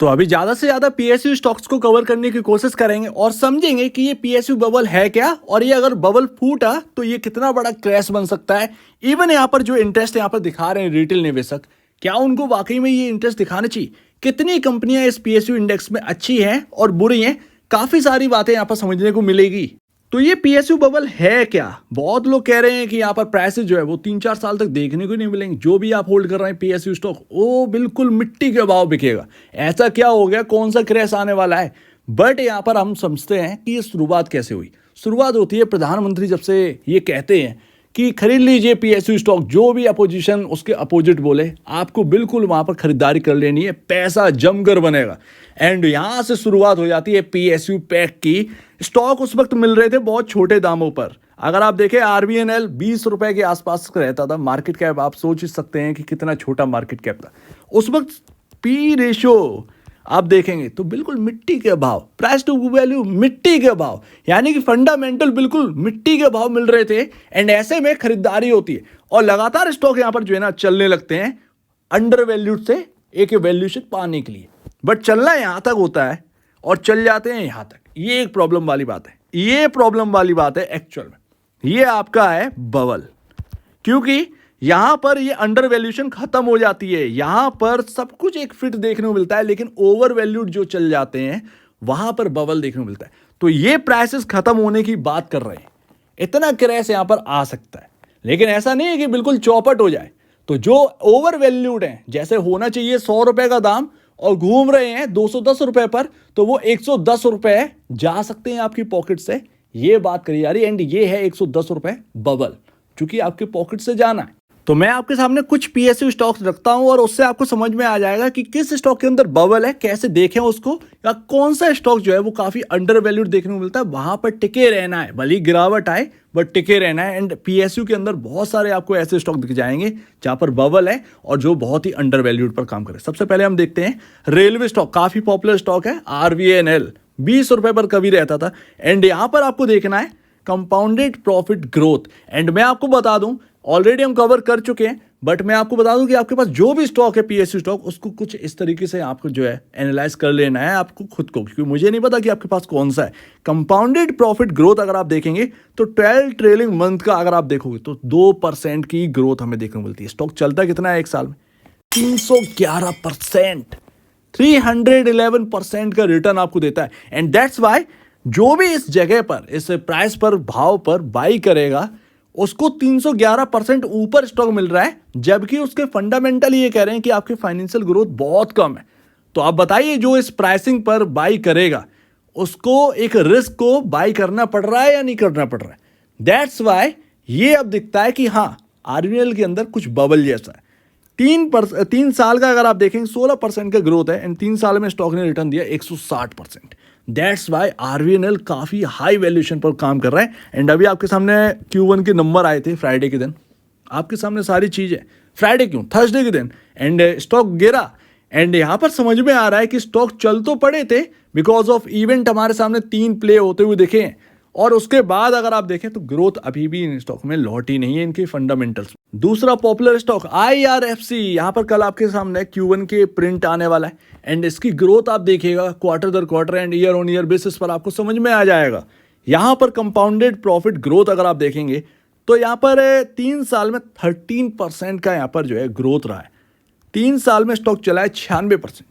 तो अभी ज़्यादा से ज़्यादा पीएसयू स्टॉक्स को कवर करने की कोशिश करेंगे और समझेंगे कि ये पीएसयू बबल है क्या, और ये अगर बबल फूटा तो ये कितना बड़ा क्रैश बन सकता है। इवन यहाँ पर जो इंटरेस्ट यहाँ पर दिखा रहे हैं रिटेल निवेशक, क्या उनको वाकई में ये इंटरेस्ट दिखाना चाहिए? कितनी कंपनियां इस पीएसयू इंडेक्स में अच्छी हैं और बुरी हैं, काफ़ी सारी बातें यहाँ पर समझने को मिलेगी। तो ये पीएसयू बबल है क्या? बहुत लोग कह रहे हैं कि यहाँ पर प्राइसेस जो है वो 3-4 साल तक देखने को नहीं मिलेंगे। जो भी आप होल्ड कर रहे हैं पीएसयू स्टॉक, वो बिल्कुल मिट्टी के भाव बिकेगा। ऐसा क्या हो गया? कौन सा क्रैश आने वाला है? बट यहाँ पर हम समझते हैं कि ये शुरुआत कैसे हुई। शुरुआत होती है प्रधानमंत्री जब से ये कहते हैं कि खरीद लीजिए पीएसयू स्टॉक, जो भी अपोजिशन उसके अपोजिट बोले आपको बिल्कुल वहां पर खरीदारी कर लेनी है, पैसा जमकर बनेगा। एंड यहां से शुरुआत हो जाती है पीएसयू पैक की। स्टॉक उस वक्त मिल रहे थे बहुत छोटे दामों पर। अगर आप देखें आरबीएनएल 20 रुपए के आसपास रहता था मार्केट कैप। आप सोच सकते हैं कि कितना छोटा मार्केट कैप था उस वक्त। पी रेशियो आप देखेंगे तो बिल्कुल मिट्टी के भाव, प्राइस टू वैल्यू मिट्टी के भाव, यानी कि फंडामेंटल बिल्कुल मिट्टी के भाव मिल रहे थे। एंड ऐसे में खरीदारी होती है और लगातार स्टॉक यहां पर जो है ना चलने लगते हैं अंडर वैल्यूड से एक वैल्यूएशन पाने के लिए। बट चलना यहां तक होता है और चल जाते हैं यहां तक। ये एक प्रॉब्लम वाली बात है। ये प्रॉब्लम वाली बात है एक्चुअल में। ये आपका है बबल, क्योंकि यहां पर ये अंडर वैल्यूएशन खत्म हो जाती है। यहां पर सब कुछ एक फिट देखने को मिलता है, लेकिन ओवर वैल्यूड जो चल जाते हैं वहां पर बबल देखने को मिलता है। तो ये प्राइसेस खत्म होने की बात कर रहे हैं। इतना क्रैश यहां पर आ सकता है, लेकिन ऐसा नहीं है कि बिल्कुल चौपट हो जाए। तो जो ओवर वैल्यूड है, जैसे होना चाहिए 100 रुपए का दाम और घूम रहे हैं 210 रुपए पर, तो वो 110 रुपए जा सकते हैं आपकी पॉकेट से। ये बात करी जा रही है। एंड ये है 110 रुपए बबल, चूंकि आपके पॉकेट से जाना है। तो मैं आपके सामने कुछ पीएसयू स्टॉक्स रखता हूं और उससे आपको समझ में आ जाएगा कि किस स्टॉक के अंदर बबल है, कैसे देखें उसको, या कौन सा स्टॉक जो है वो काफी अंडर वैल्यूड देखने को मिलता है। वहां पर टिके रहना है, भले गिरावट आए बट टिके रहना है। एंड पीएसयू के अंदर बहुत सारे आपको ऐसे स्टॉक दिख जाएंगे जहां पर बबल है और जो बहुत ही अंडर वैल्यूड पर काम करे। सबसे पहले हम देखते हैं रेलवे स्टॉक। काफी पॉपुलर स्टॉक है आरवीएनएल। 20 रुपए पर कभी रहता था। एंड यहां पर आपको देखना है कंपाउंडेड प्रॉफिट ग्रोथ। एंड मैं आपको बता दूं, ऑलरेडी हम कवर कर चुके हैं, बट मैं आपको बता दूं कि आपके पास जो भी स्टॉक है पीएसयू स्टॉक, उसको कुछ इस तरीके से आपको जो है एनालाइज कर लेना है आपको खुद को, क्योंकि मुझे नहीं पता कि आपके पास कौन सा है। कंपाउंडेड प्रॉफिट ग्रोथ अगर आप देखेंगे तो 12 ट्रेलिंग मंथ का अगर आप देखोगे तो 2% की ग्रोथ हमें देखने को मिलती है। स्टॉक चलता कितना है एक साल में? 311%, 311% का रिटर्न आपको देता है। एंड दैट्स वाई जो भी इस जगह पर, इस प्राइस पर, भाव पर बाई करेगा, उसको 311% ऊपर स्टॉक मिल रहा है, जबकि उसके फंडामेंटल ये कह रहे हैं कि आपकी फाइनेंशियल ग्रोथ बहुत कम है। तो आप बताइए, जो इस प्राइसिंग पर बाई करेगा उसको एक रिस्क को बाई करना पड़ रहा है या नहीं करना पड़ रहा है? दैट्स वाई ये अब दिखता है कि हाँ, आरबीएल के अंदर कुछ बबल जैसा है। 3 साल का अगर आप देखेंगे 16% का ग्रोथ है। एंड 3 साल में स्टॉक ने रिटर्न दिया 160%। दैट्स वाई आरबीएनएल काफी हाई वैल्यूएशन पर काम कर रहा है। एंड अभी आपके सामने Q1 के नंबर आए थे फ्राइडे के दिन, आपके सामने सारी चीजें। फ्राइडे क्यों, थर्सडे के दिन। एंड स्टॉक गिरा। एंड यहां पर समझ में आ रहा है कि स्टॉक चल तो पड़े थे बिकॉज ऑफ इवेंट हमारे सामने 3 प्ले होते हुए दिखे हैं, और उसके बाद अगर आप देखें तो ग्रोथ अभी भी इन स्टॉक में लौटी नहीं है, इनके फंडामेंटल्स। दूसरा पॉपुलर स्टॉक IRFC, यहां पर कल आपके सामने Q1 के प्रिंट आने वाला है। एंड इसकी ग्रोथ आप देखिएगा क्वार्टर दर quarter and year on year basis पर आपको समझ में आ जाएगा। यहां पर कंपाउंडेड प्रॉफिट ग्रोथ अगर आप देखेंगे तो यहां पर 3 साल में 13% का यहां पर जो है ग्रोथ रहा है। 3 साल में स्टॉक चला है 96%।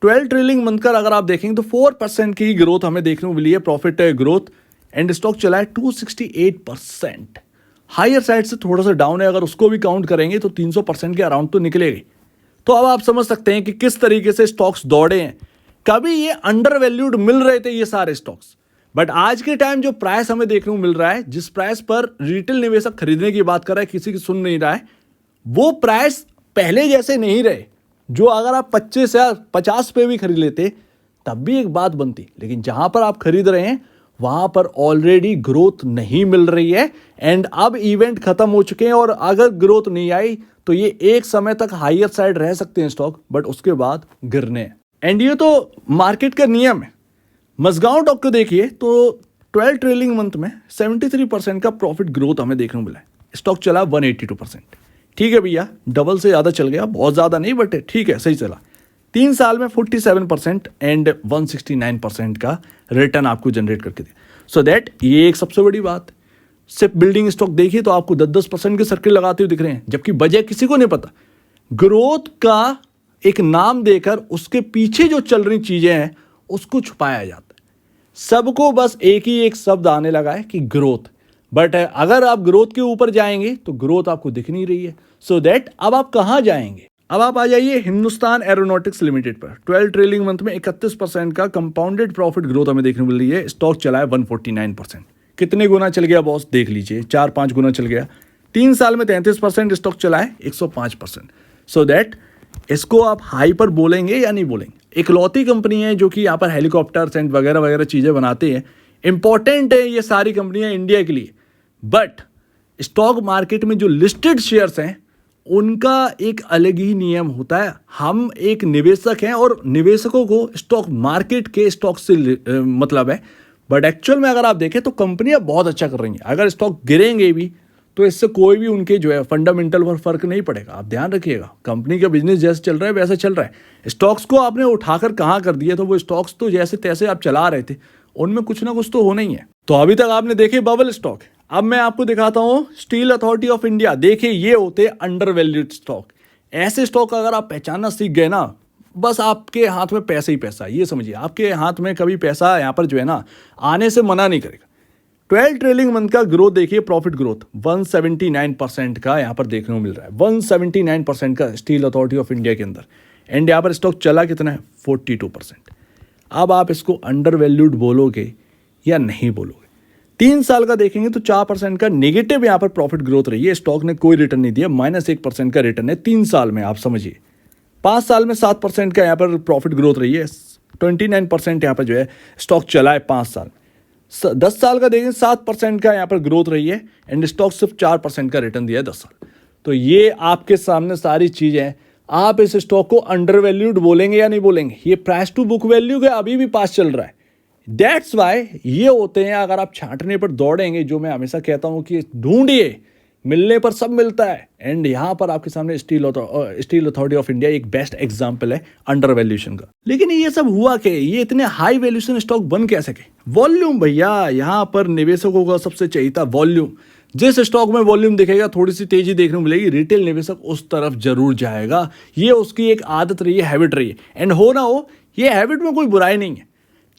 12 ट्रेलिंग मंथ का अगर आप देखेंगे तो 4% की ग्रोथ हमें देखने को मिली है, प्रॉफिट ग्रोथ। एंड स्टॉक चला है 268%। हायर साइड से थोड़ा सा डाउन है, अगर उसको भी काउंट करेंगे तो 300% के अराउंड तो निकलेगी। तो अब आप समझ सकते हैं कि किस तरीके से स्टॉक्स दौड़े हैं। कभी ये अंडर वैल्यूड मिल रहे थे ये सारे स्टॉक्स, बट आज के टाइम जो प्राइस हमें देखने को मिल रहा है, जिस प्राइस पर रिटेल निवेशक खरीदने की बात कर रहा है, किसी की सुन नहीं रहा है, वो प्राइस पहले जैसे नहीं रहे। जो अगर आप 25 या 50 पे भी खरीद लेते तब भी एक बात बनती, लेकिन जहां पर आप खरीद रहे हैं वहां पर ऑलरेडी ग्रोथ नहीं मिल रही है। एंड अब इवेंट खत्म हो चुके हैं, और अगर ग्रोथ नहीं आई तो ये एक समय तक हायर साइड रह सकते हैं स्टॉक, बट उसके बाद गिरने हैं। एंड ये तो मार्केट का नियम है। मजगांव डॉक को देखिए तो 12 ट्रेलिंग मंथ में 73% का प्रॉफिट ग्रोथ हमें देखने को मिला है। स्टॉक चला 182%। ठीक है भैया, डबल से ज़्यादा चल गया, बहुत ज़्यादा नहीं बट ठीक है, सही चला। 3 साल में 47% एंड 169% का रिटर्न आपको जनरेट करके दे। सो दैट ये एक सबसे बड़ी बात है। सिर्फ बिल्डिंग स्टॉक देखिए तो आपको 10-10% के सर्किल लगाते हुए दिख रहे हैं, जबकि वजह किसी को नहीं पता। ग्रोथ का एक नाम देकर उसके पीछे जो चल रही चीजें हैं उसको छुपाया जाता है। सबको बस एक ही एक शब्द आने लगा है कि ग्रोथ, बट अगर आप ग्रोथ के ऊपर जाएंगे तो ग्रोथ आपको दिख नहीं रही है। सो दैट अब आप कहां जाएंगे? अब आप आ जाइए हिंदुस्तान एरोनॉटिक्स लिमिटेड पर। 12 ट्रेलिंग मंथ में 31% का कंपाउंडेड प्रॉफिट ग्रोथ हमें देखने मिल रही है। स्टॉक चला है 149%। कितने गुना चल गया बॉस? देख लीजिए, 4-5 गुना चल गया। 3 साल में 33% स्टॉक चला है 105%। सो दैट इसको आप हाई पर बोलेंगे या नहीं बोलेंगे? इकलौती कंपनी है जो कि यहाँ पर हेलीकॉप्टर्स एंड वगैरह वगैरह चीज़ें बनाते हैं। इंपॉर्टेंट है ये सारी कंपनियां इंडिया के लिए, बट स्टॉक मार्केट में जो लिस्टेड शेयर्स हैं उनका एक अलग ही नियम होता है। हम एक निवेशक हैं और निवेशकों को स्टॉक मार्केट के स्टॉक से मतलब है, बट एक्चुअल में अगर आप देखें तो कंपनियां बहुत अच्छा कर रही हैं। अगर स्टॉक गिरेंगे भी तो इससे कोई भी उनके जो है फंडामेंटल पर फर्क नहीं पड़ेगा। आप ध्यान रखिएगा, कंपनी का बिजनेस जैसे चल रहा है वैसा चल रहा है। स्टॉक्स को आपने उठाकर कहाँ कर दिया, तो वो स्टॉक्स तो जैसे तैसे आप चला रहे थे, उनमें कुछ ना कुछ तो होना ही है। तो अभी तक आपने देखे बबल स्टॉक, अब मैं आपको दिखाता हूं स्टील अथॉरिटी ऑफ इंडिया। देखिए ये होते अंडर वैल्यूड स्टॉक। ऐसे स्टॉक अगर आप पहचानना सीख गए ना, बस आपके हाथ में पैसा ही पैसा है। ये समझिए आपके हाथ में कभी पैसा यहाँ पर जो है ना आने से मना नहीं करेगा। 12 ट्रेलिंग मंथ का ग्रोथ देखिए, प्रॉफिट ग्रोथ 179% का यहाँ पर देखने को मिल रहा है। 179% का स्टील अथॉरिटी ऑफ इंडिया के अंदर। एंड यहाँ पर स्टॉक चला कितना है? 42%। अब आप इसको अंडर वैल्यूड बोलोगे या नहीं बोलोगे? 3 साल का देखेंगे तो 4% का नेगेटिव यहाँ पर प्रॉफिट ग्रोथ रही है। स्टॉक ने कोई रिटर्न नहीं दिया, -1% का रिटर्न है 3 साल में, आप समझिए। 5 साल में 7% का यहाँ पर प्रॉफिट ग्रोथ रही है। 29% यहाँ पर जो है स्टॉक चला है 5 साल में। 10 साल का देखें 7% का यहाँ पर ग्रोथ रही है एंड स्टॉक सिर्फ 4% का रिटर्न दिया है 10 साल। तो ये आपके सामने सारी चीज़ें। आप इस स्टॉक को अंडर वैल्यूड बोलेंगे या नहीं बोलेंगे? ये प्राइस टू बुक वैल्यू के अभी भी पास चल रहा है। दैट्स वाई ये होते हैं। अगर आप छांटने पर दौड़ेंगे, जो मैं हमेशा कहता हूं कि ढूंढिए, मिलने पर सब मिलता है। एंड यहां पर आपके सामने स्टील अथॉरिटी ऑफ इंडिया एक बेस्ट एग्जांपल है अंडर वैल्यूएशन का। लेकिन ये सब हुआ क्या? ये इतने हाई वैल्यूएशन स्टॉक बन कैसे सके? वॉल्यूम भैया, यहां पर निवेशकों का सबसे चाहिए था वॉल्यूम। जिस स्टॉक में वॉल्यूम दिखेगा, थोड़ी सी तेजी देखने को मिलेगी, रिटेल निवेशक उस तरफ जरूर जाएगा। ये उसकी एक आदत रही है, हैबिट रही है। एंड हो ना हो, ये हैबिट में कोई बुराई नहीं है।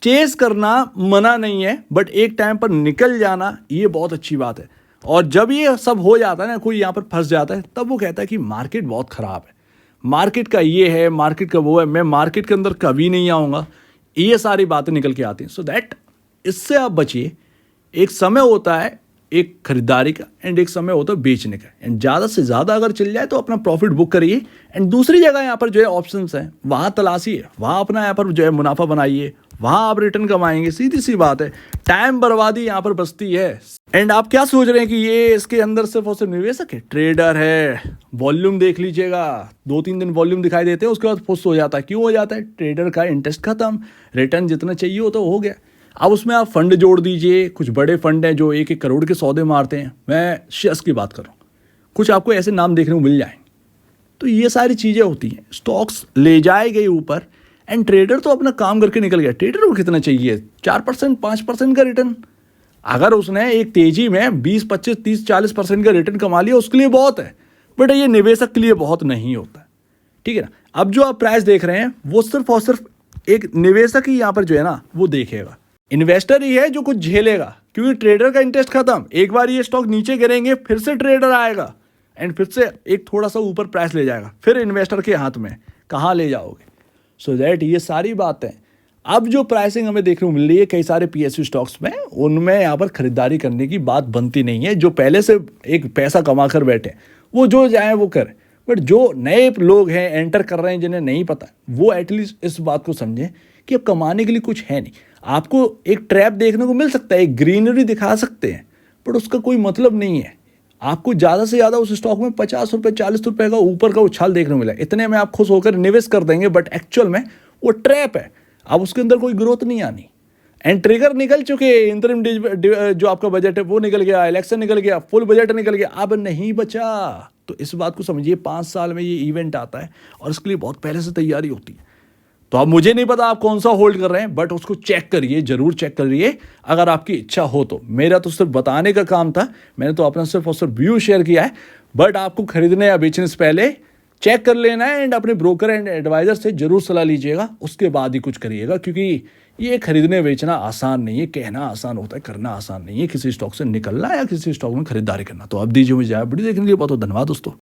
चेस करना मना नहीं है, बट एक टाइम पर निकल जाना ये बहुत अच्छी बात है। और जब ये सब हो जाता है ना, कोई यहाँ पर फंस जाता है, तब वो कहता है कि मार्केट बहुत ख़राब है, मार्केट का ये है, मार्केट का वो है, मैं मार्केट के अंदर कभी नहीं आऊँगा। ये सारी बातें निकल के आती हैं। सो दैट इससे आप बचिए। एक समय होता है एक खरीदारी का एंड एक समय होता है बेचने का। एंड ज़्यादा से ज़्यादा अगर चल जाए तो अपना प्रॉफिट बुक करिए। एंड दूसरी जगह यहाँ पर जो है ऑप्शंस हैं, वहाँ तलाशिए, वहाँ अपना यहाँ पर जो है मुनाफा बनाइए, वहाँ आप रिटर्न कमाएंगे। सीधी सी बात है, टाइम बर्बादी यहाँ पर बचती है। एंड आप क्या सोच रहे हैं कि ये इसके अंदर सिर्फ और सिर्फ निवेशक है? ट्रेडर है। वॉल्यूम देख लीजिएगा, 2-3 दिन वॉल्यूम दिखाई देते हैं, उसके बाद फुस हो जाता है। क्यों हो जाता है? ट्रेडर का इंटरेस्ट खत्म, रिटर्न जितना चाहिए हो तो हो गया। अब उसमें आप फंड जोड़ दीजिए। कुछ बड़े फंड हैं जो 1-1 करोड़ के सौदे मारते हैं। मैं शेयर्स की बात कर रहा हूँ, कुछ आपको ऐसे नाम देखने को मिल जाएंगे। तो ये सारी चीज़ें होती हैं। स्टॉक्स ले जाए गए ऊपर एंड ट्रेडर तो अपना काम करके निकल गया। ट्रेडर को कितना चाहिए? 4%, 5% का रिटर्न। अगर उसने एक तेजी में 20, 25, 30, 40% का रिटर्न कमा लिया, उसके लिए बहुत है, बट ये निवेशक के लिए बहुत नहीं होता। ठीक है ना? अब जो आप प्राइस देख रहे हैं वो सिर्फ और सिर्फ एक निवेशक ही यहाँ पर जो है ना वो देखेगा। इन्वेस्टर ही है जो कुछ झेलेगा, क्योंकि ट्रेडर का इंटरेस्ट खत्म। एक बार ये स्टॉक नीचे गिरेंगे, फिर से ट्रेडर आएगा एंड फिर से एक थोड़ा सा ऊपर प्राइस ले जाएगा, फिर इन्वेस्टर के हाथ में। कहाँ ले जाओगे? सो दैट ये सारी बातें। अब जो प्राइसिंग हमें देखने को मिल रही है कई सारे पीएसयू स्टॉक्स में, उनमें यहाँ पर खरीदारी करने की बात बनती नहीं है। जो पहले से एक पैसा कमा कर बैठे वो जो जाए वो करें, बट जो नए लोग हैं एंटर कर रहे हैं जिन्हें नहीं पता, वो एटलीस्ट इस बात को समझें कि अब कमाने के लिए कुछ है नहीं। आपको एक ट्रैप देखने को मिल सकता है, एक ग्रीनरी दिखा सकते हैं, बट उसका कोई मतलब नहीं है। आपको ज़्यादा से ज़्यादा उस स्टॉक में 50 रुपये 40 रुपये का ऊपर का उछाल देखने को मिला, इतने में आप खुश होकर निवेश कर देंगे, बट एक्चुअल में वो ट्रैप है। अब उसके अंदर कोई ग्रोथ नहीं आनी। एंड ट्रिगर निकल चुके, इंटरिम जो आपका बजट है वो निकल गया, इलेक्शन निकल गया, फुल बजट निकल गया, अब नहीं बचा। तो इस बात को समझिए, 5 साल में ये इवेंट आता है और इसके लिए बहुत पहले से तैयारी होती है। तो अब मुझे नहीं पता आप कौन सा होल्ड कर रहे हैं, बट उसको चेक करिए, जरूर चेक करिए अगर आपकी इच्छा हो तो। मेरा तो सिर्फ बताने का काम था, मैंने तो अपना सिर्फ और सिर्फ व्यू शेयर किया है, बट आपको खरीदने या बेचने से पहले चेक कर लेना है एंड अपने ब्रोकर एंड एडवाइजर से जरूर सलाह लीजिएगा, उसके बाद ही कुछ करिएगा, क्योंकि ये खरीदने बेचना आसान नहीं है, कहना आसान होता है, करना आसान नहीं है, किसी स्टॉक से निकलना या किसी स्टॉक में खरीदारी करना। तो अब दीजिए मुझे वीडियो देखने के लिए बहुत बहुत धन्यवाद दोस्तों।